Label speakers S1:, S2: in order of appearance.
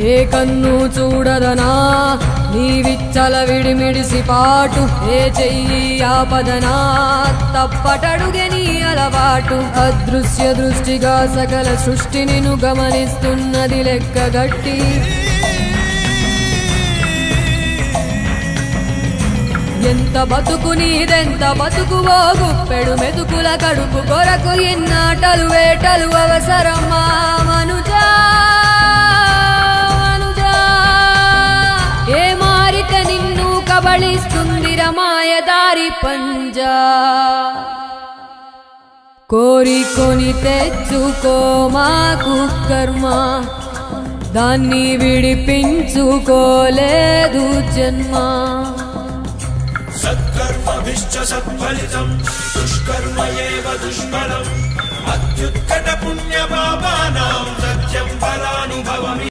S1: ఏ కన్ను చూడదనా నీ విచ్చల విడిమిడిసి పాటు ఏ చెయ్యి ఆపదనా తప్పటడుగే నీ అలవాటు అదృశ్య దృష్టిగా సకల సృష్టిని ను గమనిస్తున్నది లెక్కగట్టి ఎంత బతుకు నీదెంత బతుకువో గుప్పెడు మెతుకుల కడుపు కొరకు ఇన్నాటలు వేటలు అవసరమా మనుజా ఏ మారిక నిన్ను కబళిస్తుందిర మాయదారి పంజా కోరికొని తెచ్చుకో మాకు కర్మ దాన్ని విడిపించుకోలేదు జన్మ
S2: సత్కర్మభిశ్చ సత్ఫలితం దుష్కర్మ ఏవ దుష్ఫలం అత్యుత్కట పుణ్య పాపానాం సత్యం ఫలానుభవమి